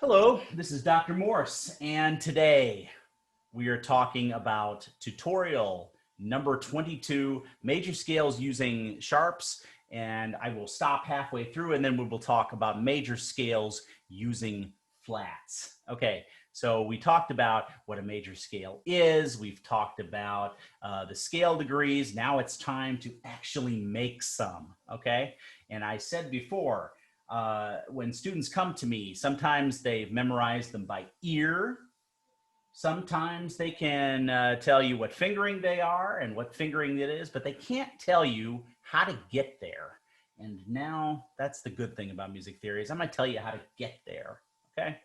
Hello, this is Dr. Morse, and today we are talking about tutorial number 22, major scales using sharps, and I will stop halfway through and then we will talk about major scales using flats. Okay, so we talked about what a major scale is, we've talked about the scale degrees, now it's time to actually make some, okay? And I said before, when students come to me, sometimes they've memorized them by ear. Sometimes they can tell you what fingering they are and what fingering it is, but they can't tell you how to get there. And now that's the good thing about music theory is I'm going to tell you how to get there. Okay.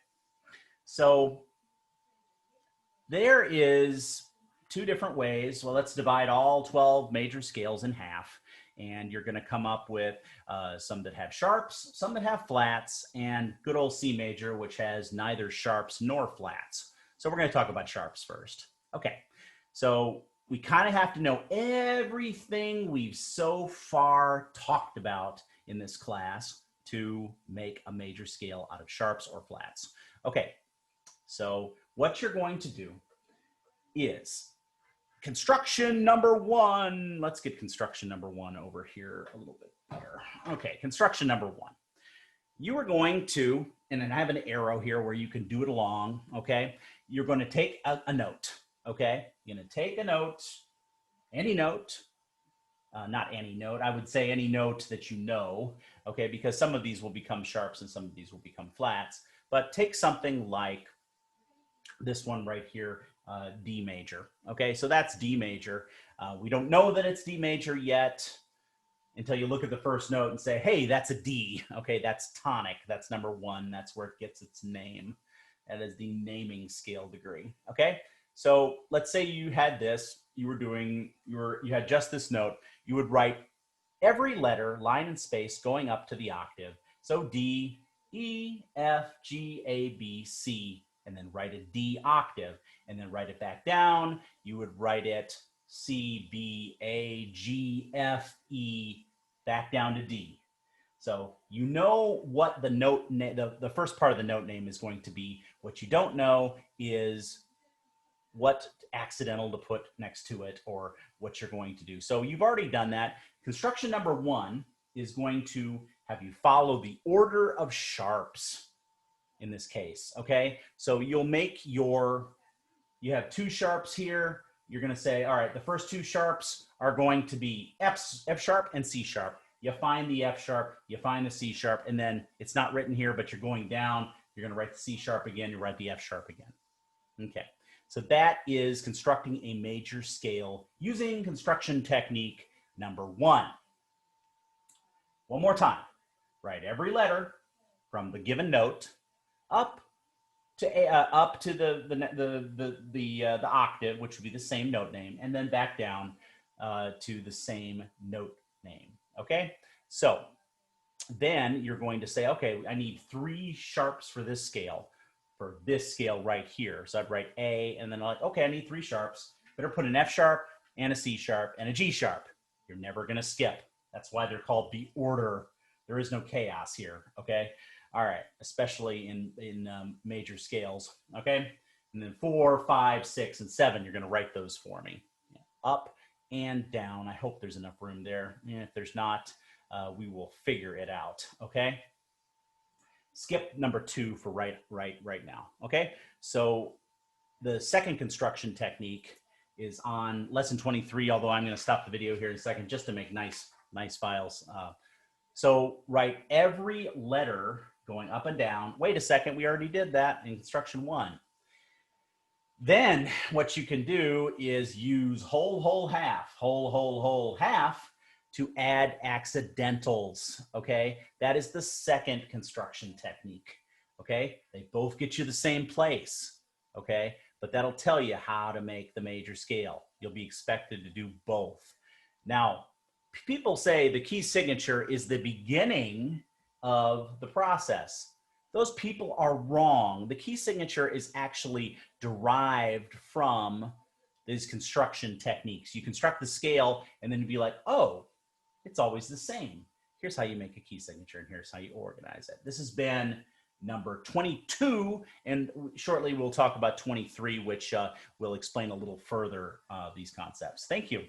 So there is two different ways. Well, let's divide all 12 major scales in half. And you're going to come up with some that have sharps, some that have flats, and good old C major, which has neither sharps nor flats. So we're going to talk about sharps first. Okay, so we kind of have to know everything we've so far talked about in this class to make a major scale out of sharps or flats. Okay, so what you're going to do is construction number one. Let's get construction number one over here a little bit here. Okay, construction number one. You are going to, and then I have an arrow here where you can do it along, okay? You're going to take a note, okay? You're going to take a note, any note, not any note, I would say any note that you know, okay? Because some of these will become sharps and some of these will become flats, but take something like this one right here, D major. Okay, so that's D major. We don't know that it's D major yet until you look at the first note and say, hey, that's a D. Okay, that's tonic. That's number one. That's where it gets its name. That is the naming scale degree. Okay, so let's say you had this, you had just this note. You would write every letter, line and space going up to the octave. So D, E, F, G, A, B, C, and then write a D octave, and then write it back down. You would write it C, B, A, G, F, E, back down to D. So you know what the note, the first part of the note name is going to be. What you don't know is what accidental to put next to it or what you're going to do. So you've already done that. Construction number one is going to have you follow the order of sharps in this case, okay? So you'll make you have two sharps here. You're gonna say, all right, the first two sharps are going to be F sharp and C sharp. You find the F sharp, you find the C sharp, and then it's not written here, but you're going down, you're gonna write the C sharp again, you write the F sharp again. Okay, so that is constructing a major scale using construction technique number one. One more time, write every letter from the given note up to the octave, which would be the same note name, and then back down to the same note name. Okay, so then you're going to say, okay, I need three sharps for this scale right here. So I'd write A, and then I'm like, okay, I need three sharps. Better put an F sharp and a C sharp and a G sharp. You're never going to skip. That's why they're called the order. There is no chaos here. Okay. All right, especially in major scales, okay? And then 4, 5, 6, and 7, you're gonna write those for me. Up and down. I hope there's enough room there. If there's not, we will figure it out, okay? Skip number 2 for right now, okay? So the second construction technique is on lesson 23, although I'm gonna stop the video here in a second just to make nice files. So write every letter going up and down. Wait a second, we already did that in construction 1. Then what you can do is use whole, half to add accidentals, okay? That is the second construction technique, okay? They both get you the same place, okay? But that'll tell you how to make the major scale. You'll be expected to do both. Now, people say the key signature is the beginning of the process. Those people are wrong. The key signature is actually derived from these construction techniques. You construct the scale and then you'd be like, oh, it's always the same. Here's how you make a key signature and here's how you organize it. This has been number 22, and shortly we'll talk about 23, which will explain a little further these concepts. Thank you.